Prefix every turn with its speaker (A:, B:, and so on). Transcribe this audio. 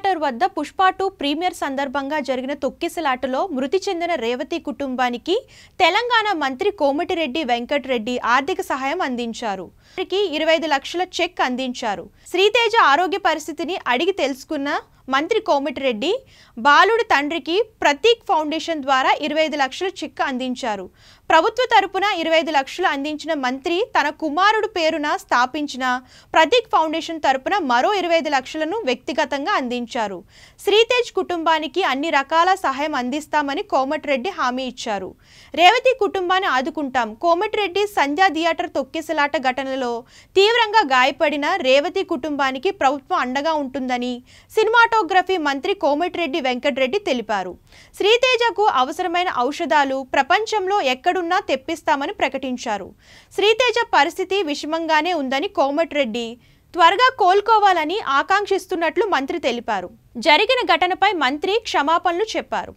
A: Theatre వద్ద Pushpa 2 premier సందర్భంగా జరిగిన తొక్కిసలాటలో మృతి చెందిన రేవతి కుటుంబానికి తెలంగాణ మంత్రి కోమటిరెడ్డి వెంకటరెడ్డి ఆర్థిక సహాయం అందించారు. 25 లక్షల చెక్ అందించారు. శ్రీతేజ ఆరోగ్య పరిస్థితిని అడిగి తెలుసుకున్న మంత్రి కోమటిరెడ్డి బాలుడి తండ్రికి ప్రతీక్ ఫౌండేషన్ ద్వారా 25 లక్షల చెక్ అందించారు. ప్రభుత్వ తరపున 25 లక్షలు అందించిన మంత్రి తన కుమారుడు పేరున స్థాపించిన ప్రతీక్ ఫౌండేషన్ తరపున మరో 25 లక్షలను వ్యక్తిగతంగా అందించారు. శ్రీతేజ్ కుటుంబానికి అన్ని రకాల సహాయం అందిస్తామని కోమటిరెడ్డి హామీ ఇచ్చారు. రేవతి కుటుంబాన్ని ఆదుకుంటాం. కోమటిరెడ్డి సంధ్యా థియేటర్ తొక్కిసలాట ఘటనలో తీవ్రంగా గాయపడిన రేవతి కుటుంబానికి ప్రభుత్వం అండగా ఉంటుందని సినిమాటోగ్రఫీ మంత్రి కోమటిరెడ్డి వెంకటరెడ్డి తెలిపారు. శ్రీతేజకు అవసరమైన ఔషధాలు ప్రపంచంలో ఎక్కడున్నా తెప్పిస్తామని ప్రకటించారు. శ్రీతేజ పరిస్థితి విషమంగానే ఉందని కోమటిరెడ్డి త్వరగా కోలుకోవాలని ఆకాంక్షిస్తున్నట్లు మంత్రి తెలిపారు. జరిగిన ఘటనపై మంత్రి క్షమాపణలు చెప్పారు.